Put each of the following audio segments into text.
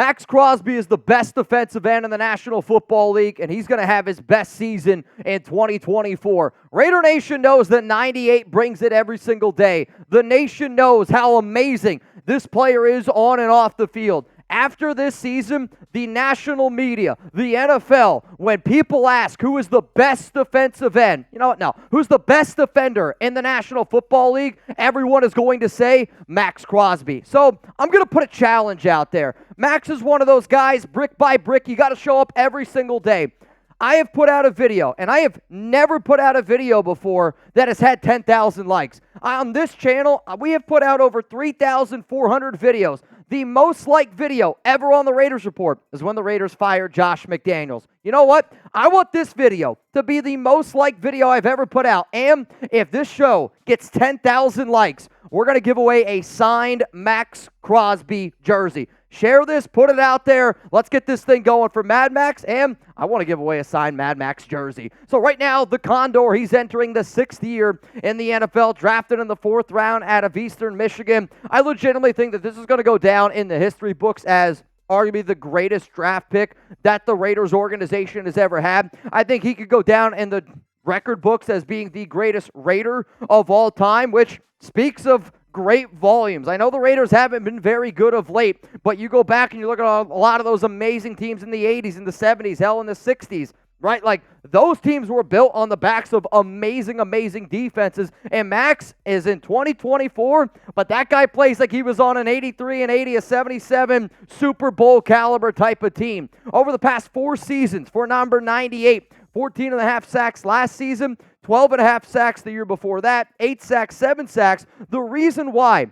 Maxx Crosby is the best defensive end in the National Football League, and he's going to have his best season in 2024. Raider Nation knows that 98 brings it every single day. The nation knows how amazing this player is on and off the field. After this season, the national media, the NFL, when people ask who is the best defensive end, you know what, no, who's the best defender in the National Football League, everyone is going to say Maxx Crosby. So I'm going to put a challenge out there. Maxx is one of those guys, brick by brick, you got to show up every single day. I have put out a video, and I have never put out a video before that has had 10,000 likes. On this channel, we have put out over 3,400 videos. The most liked video ever on the Raiders Report is when the Raiders fired Josh McDaniels. You know what? I want this video to be the most liked video I've ever put out. And if this show gets 10,000 likes, we're going to give away a signed Maxx Crosby jersey. Share this, put it out there. Let's get this thing going for Mad Max, and I want to give away a signed Mad Max jersey. So right now, the Condor, he's entering the 6th year in the NFL, drafted in the 4th round out of Eastern Michigan. I legitimately think that this is going to go down in the history books as arguably the greatest draft pick that the Raiders organization has ever had. I think he could go down in the record books as being the greatest Raider of all time, which speaks of great volumes. I know the Raiders haven't been very good of late, but you go back and you look at a lot of those amazing teams in the 80s, in the 70s, hell, in the 60s, right? Like, those teams were built on the backs of amazing, amazing defenses, and Maxx is in 2024, but that guy plays like he was on an 83 and 80, a 77 Super Bowl caliber type of team. Over the past 4 seasons for number 98, 14 and a half sacks last season, 12 and a half sacks the year before that, 8 sacks, 7 sacks. The reason why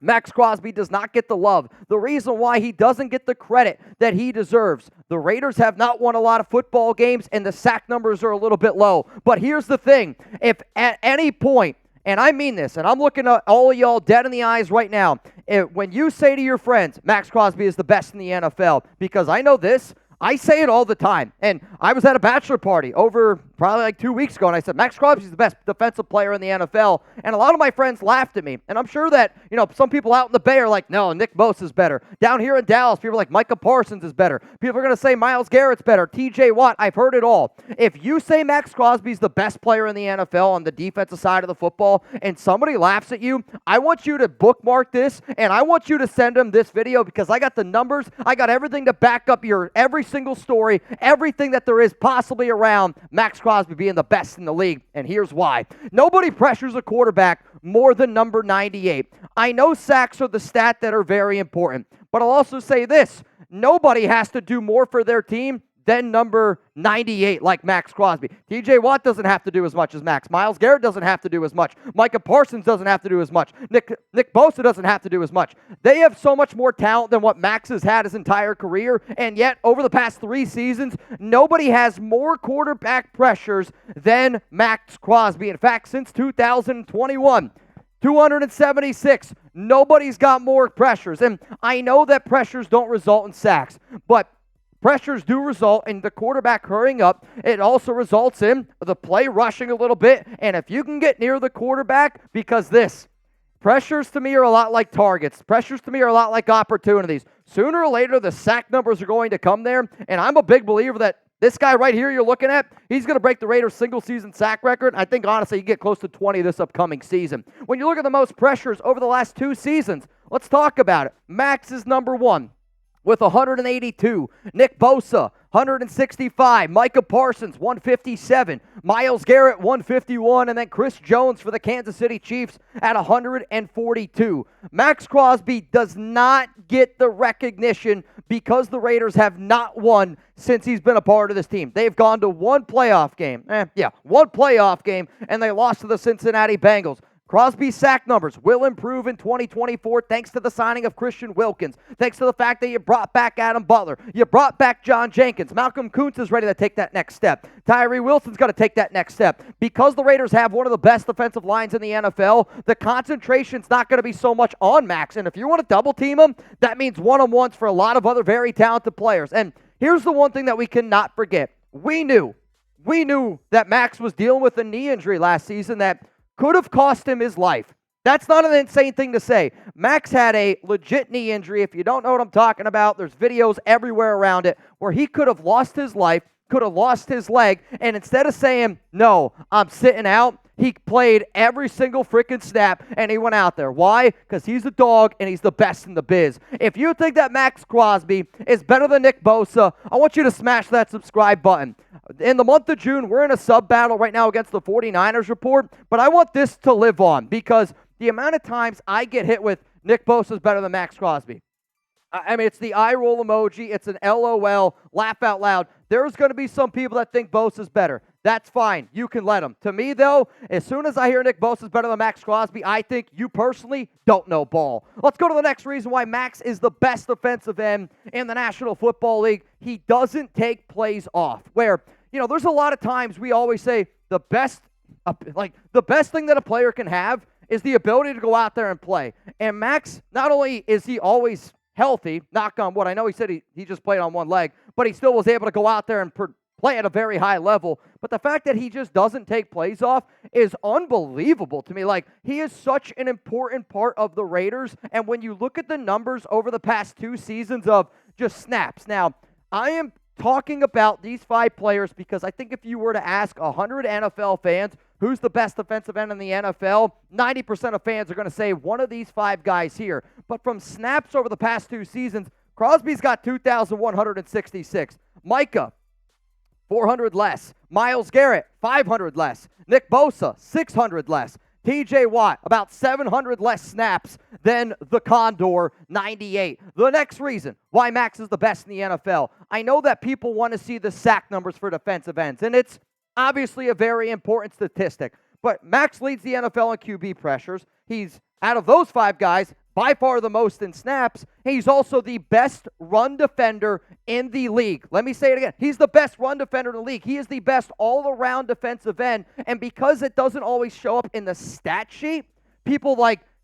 Maxx Crosby does not get the love, the reason why he doesn't get the credit that he deserves, the Raiders have not won a lot of football games and the sack numbers are a little bit low. But here's the thing, if at any point, and I mean this, and I'm looking at all of y'all dead in the eyes right now, when you say to your friends, Maxx Crosby is the best in the NFL, because I know this, I say it all the time, and I was at a bachelor party over probably like 2 weeks ago, and I said, Maxx Crosby is the best defensive player in the NFL, and a lot of my friends laughed at me, and I'm sure that, you know, some people out in the Bay are like, no, Nick Bosa is better. Down here in Dallas, people are like, Micah Parsons is better. People are going to say Myles Garrett's better, TJ Watt. I've heard it all. If you say Maxx Crosby is the best player in the NFL on the defensive side of the football, and somebody laughs at you, I want you to bookmark this, and I want you to send them this video, because I got the numbers, I got everything to back up your every single story, everything that there is possibly around Maxx Crosby being the best in the league, and here's why. Nobody pressures a quarterback more than number 98. I know sacks are the stat that are very important, but I'll also say this. Nobody has to do more for their team than number 98 like Maxx Crosby. TJ Watt doesn't have to do as much as Maxx. Myles Garrett doesn't have to do as much. Micah Parsons doesn't have to do as much. Nick Bosa doesn't have to do as much. They have so much more talent than what Maxx has had his entire career, and yet over the past 3 seasons, nobody has more quarterback pressures than Maxx Crosby. In fact, since 2021, 276. Nobody's got more pressures. And I know that pressures don't result in sacks, but pressures do result in the quarterback hurrying up. It also results in the play rushing a little bit. And if you can get near the quarterback, because pressures to me are a lot like targets. Pressures to me are a lot like opportunities. Sooner or later, the sack numbers are going to come there. And I'm a big believer that this guy right here you're looking at, he's going to break the Raiders' single-season sack record. I think, honestly, you get close to 20 this upcoming season. When you look at the most pressures over the last 2 seasons, let's talk about it. Maxx is number 1 with 182. Nick Bosa, 165. Micah Parsons, 157. Myles Garrett, 151. And then Chris Jones for the Kansas City Chiefs at 142. Maxx Crosby does not get the recognition because the Raiders have not won since he's been a part of this team. They've gone to one playoff game. One playoff game, and they lost to the Cincinnati Bengals. Crosby's sack numbers will improve in 2024 thanks to the signing of Christian Wilkins, thanks to the fact that you brought back Adam Butler, you brought back John Jenkins, Malcolm Kuntz is ready to take that next step, Tyree Wilson's got to take that next step. Because the Raiders have one of the best defensive lines in the NFL, the concentration's not going to be so much on Maxx, and if you want to double team him, that means one-on-ones for a lot of other very talented players. And here's the one thing that we cannot forget. We knew that Maxx was dealing with a knee injury last season that could have cost him his life. That's not an insane thing to say. Maxx had a legit knee injury. If you don't know what I'm talking about, there's videos everywhere around it where he could have lost his life, could have lost his leg, and instead of saying, no, I'm sitting out, he played every single freaking snap, and he went out there. Why? Because he's a dog, and he's the best in the biz. If you think that Maxx Crosby is better than Nick Bosa, I want you to smash that subscribe button. In the month of June, we're in a sub-battle right now against the 49ers report, but I want this to live on because the amount of times I get hit with Nick Bosa is better than Maxx Crosby. I mean, it's the eye roll emoji. It's an LOL, laugh out loud. There's going to be some people that think Bosa's better. That's fine. You can let them. To me, though, as soon as I hear Nick Bosa's better than Maxx Crosby, I think you personally don't know ball. Let's go to the next reason why Maxx is the best defensive end in the National Football League. He doesn't take plays off. Where, there's a lot of times we always say the best thing that a player can have is the ability to go out there and play. And Maxx, not only is he always healthy, knock on wood. I know he said he just played on one leg, but he still was able to go out there and play at a very high level. But the fact that he just doesn't take plays off is unbelievable to me. Like, he is such an important part of the Raiders. And when you look at the numbers over the past 2 seasons of just snaps. Now, I am talking about these 5 players because I think if you were to ask 100 NFL fans who's the best defensive end in the NFL, 90% of fans are going to say one of these 5 guys here. But from snaps over the past 2 seasons, Crosby's got 2,166. Micah, 400 less. Myles Garrett, 500 less. Nick Bosa, 600 less. TJ Watt, about 700 less snaps than the Condor, 98. The next reason why Maxx is the best in the NFL, I know that people want to see the sack numbers for defensive ends, and it's obviously a very important statistic. But Maxx leads the NFL in QB pressures. He's, out of those 5 guys, by far the most in snaps. He's also the best run defender in the league. Let me say it again. He's the best run defender in the league. He is the best all-around defensive end. And because it doesn't always show up in the stat sheet, people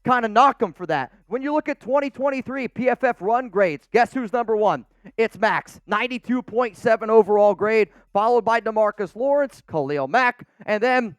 kind of knock him for that. When you look at 2023 PFF Run Grades, guess who's number 1? It's Maxx, 92.7 overall grade, followed by DeMarcus Lawrence, Khalil Mack, and then,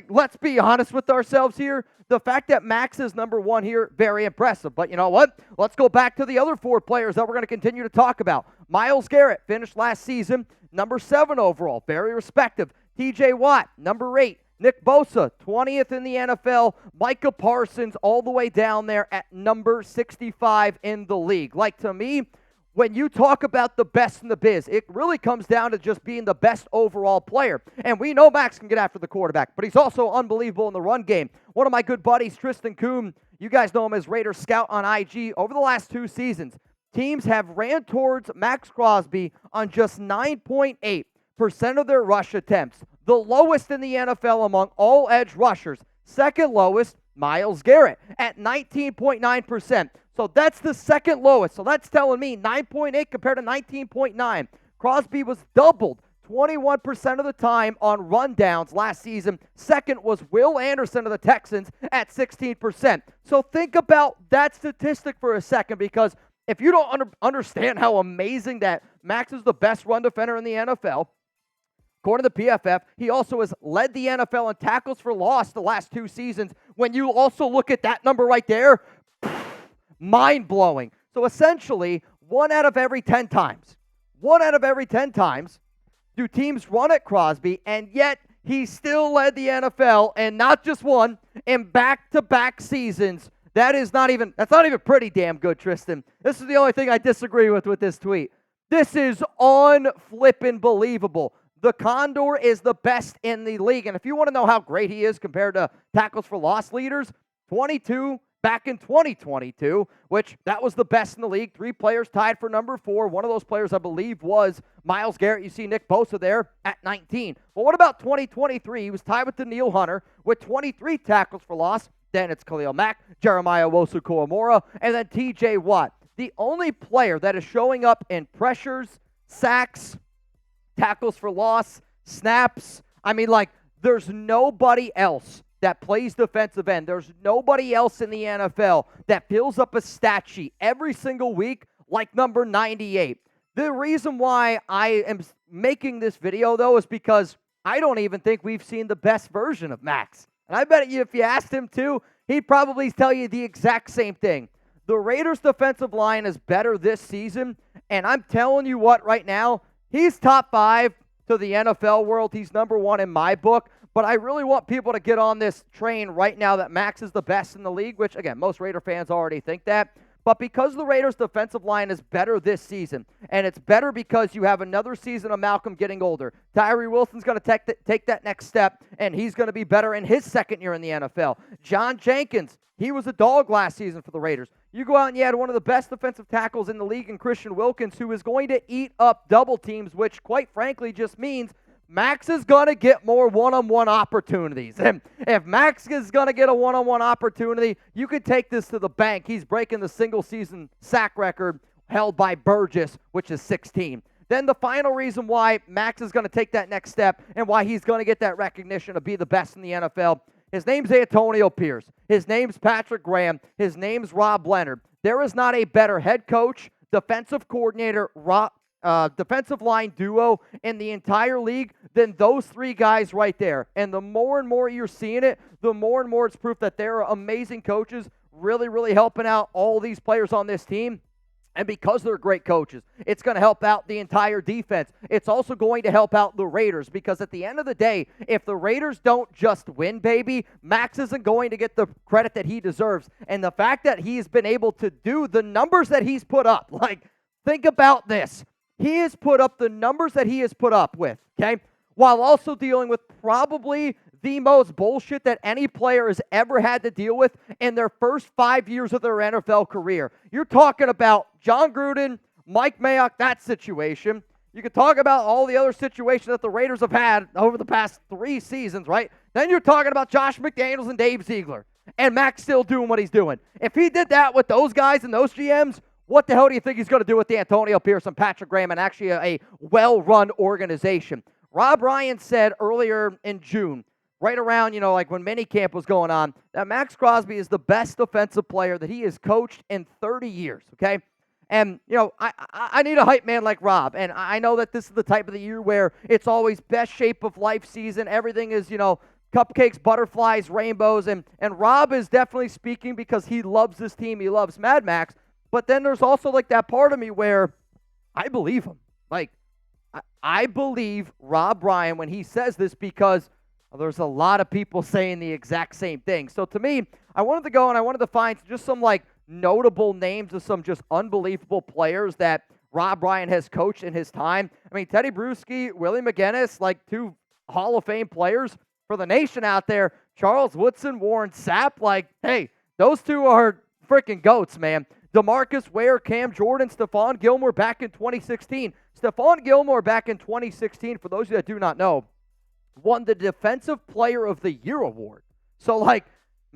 let's be honest with ourselves here. The fact that Maxx is number 1 here, very impressive. But you know what? Let's go back to the other 4 players that we're going to continue to talk about. Myles Garrett finished last season, number 7 overall, very respective. TJ Watt, number 8. Nick Bosa, 20th in the NFL. Micah Parsons all the way down there at number 65 in the league. To me, when you talk about the best in the biz, it really comes down to just being the best overall player. And we know Maxx can get after the quarterback, but he's also unbelievable in the run game. One of my good buddies, Tristan Kuhn, you guys know him as Raider Scout on IG. Over the last 2 seasons, teams have ran towards Maxx Crosby on just 9.8% of their rush attempts. The lowest in the NFL among all edge rushers. Second lowest, Myles Garrett at 19.9%. So that's the second lowest. So that's telling me 9.8 compared to 19.9. Crosby was doubled 21% of the time on rundowns last season. Second was Will Anderson of the Texans at 16%. So think about that statistic for a second, because if you don't understand how amazing that Maxx is the best run defender in the NFL, according to PFF, he also has led the NFL in tackles for loss the last 2 seasons. When you also look at that number right there, mind-blowing. So essentially, 1 out of every 10 times do teams run at Crosby, and yet he still led the NFL, and not just one, in back-to-back seasons. That's not even pretty damn good, Tristan. This is the only thing I disagree with this tweet. This is unflippin' believable. The Condor is the best in the league, and if you want to know how great he is compared to tackles for loss leaders, 22 back in 2022, which that was the best in the league. 3 players tied for number 4. One of those players, I believe, was Myles Garrett. You see Nick Bosa there at 19. Well, what about 2023? He was tied with Danielle Hunter with 23 tackles for loss. Then it's Khalil Mack, Jeremiah Owusu-Koramoah, and then TJ Watt. The only player that is showing up in pressures, sacks, tackles for loss, snaps. There's nobody else that plays defensive end. There's nobody else in the NFL that fills up a stat sheet every single week like number 98. The reason why I am making this video, though, is because I don't even think we've seen the best version of Maxx. And I bet you if you asked him to, he'd probably tell you the exact same thing. The Raiders' defensive line is better this season, and I'm telling you what right now, he's top 5 to the NFL world. He's number 1 in my book, but I really want people to get on this train right now that Maxx is the best in the league, which, again, most Raider fans already think that. But because the Raiders' defensive line is better this season, and it's better because you have another season of Malcolm getting older, Tyree Wilson's going to take that next step, and he's going to be better in his second year in the NFL. John Jenkins, he was a dog last season for the Raiders. You go out and you had one of the best defensive tackles in the league in Christian Wilkins, who is going to eat up double teams, which quite frankly just means Maxx is going to get more one-on-one opportunities. And if Maxx is going to get a one-on-one opportunity, you could take this to the bank. He's breaking the single-season sack record held by Burgess, which is 16. Then the final reason why Maxx is going to take that next step and why he's going to get that recognition to be the best in the NFL, his name's Antonio Pierce. His name's Patrick Graham. His name's Rob Leonard. There is not a better head coach, defensive coordinator, defensive line duo in the entire league than those 3 guys right there. And the more and more you're seeing it, the more and more it's proof that they're amazing coaches, really, really helping out all these players on this team. And because they're great coaches, it's going to help out the entire defense. It's also going to help out the Raiders because at the end of the day, if the Raiders don't just win, baby, Maxx isn't going to get the credit that he deserves. And the fact that he's been able to do the numbers that he's put up, like, think about this. He has put up the numbers that he has put up with, okay, while also dealing with probably the most bullshit that any player has ever had to deal with in their first 5 years of their NFL career. You're talking about John Gruden, Mike Mayock, that situation. You could talk about all the other situations that the Raiders have had over the past 3 seasons, right? Then you're talking about Josh McDaniels and Dave Ziegler, and Maxx still doing what he's doing. If he did that with those guys and those GMs, what the hell do you think he's going to do with the Antonio Pierce and Patrick Graham and actually a well-run organization? Rob Ryan said earlier in June, right around, like when minicamp was going on, that Maxx Crosby is the best defensive player that he has coached in 30 years, okay? And, I need a hype man like Rob, and I know that this is the type of the year where it's always best shape of life season. Everything is, cupcakes, butterflies, rainbows, and Rob is definitely speaking because he loves this team. He loves Mad Max. But then there's also like that part of me where I believe him. Like, I believe Rob Ryan when he says this because there's a lot of people saying the exact same thing. So to me, I wanted to go and I wanted to find just some like notable names of some just unbelievable players that Rob Ryan has coached in his time. I mean, Teddy Bruschi, Willie McGinnis, like 2 Hall of Fame players for the nation out there. Charles Woodson, Warren Sapp, like, hey, those 2 are freaking goats, man. DeMarcus Ware, Cam Jordan, Stephon Gilmore back in 2016. Stephon Gilmore back in 2016, for those of you that do not know, won the Defensive Player of the Year award. So, like,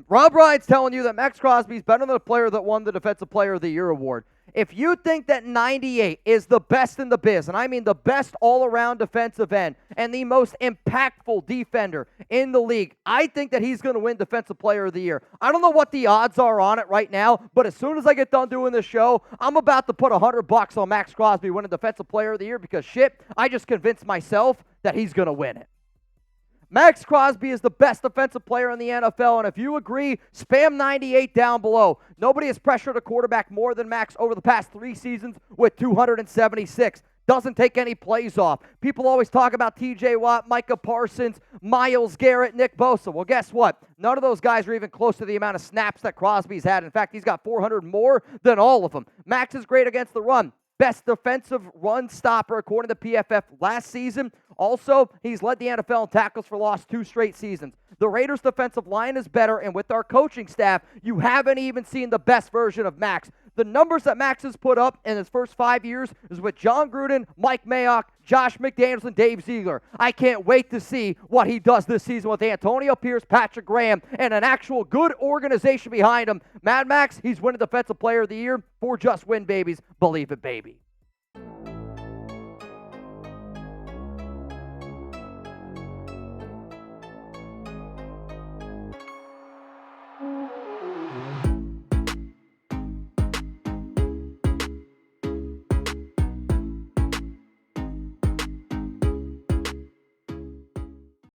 Rob Ryan's telling you that Maxx Crosby's better than the player that won the Defensive Player of the Year award. If you think that 98 is the best in the biz, and I mean the best all-around defensive end and the most impactful defender in the league, I think that he's going to win Defensive Player of the Year. I don't know what the odds are on it right now, but as soon as I get done doing this show, I'm about to put $100 on Maxx Crosby winning Defensive Player of the Year because, shit, I just convinced myself that he's going to win it. Maxx Crosby is the best defensive player in the NFL, and if you agree, spam 98 down below. Nobody has pressured a quarterback more than Maxx over the past 3 seasons with 276. Doesn't take any plays off. People always talk about TJ Watt, Micah Parsons, Myles Garrett, Nick Bosa. Well, guess what? None of those guys are even close to the amount of snaps that Crosby's had. In fact, he's got 400 more than all of them. Maxx is great against the run. Best defensive run stopper according to PFF last season. Also, he's led the NFL in tackles for loss 2 straight seasons. The Raiders' defensive line is better, and with our coaching staff, you haven't even seen the best version of Maxx. The numbers that Maxx has put up in his first 5 years is with John Gruden, Mike Mayock, Josh McDaniels, and Dave Ziegler. I can't wait to see what he does this season with Antonio Pierce, Patrick Graham, and an actual good organization behind him. Mad Maxx, he's winning Defensive Player of the Year for Just Win Babies. Believe it, baby.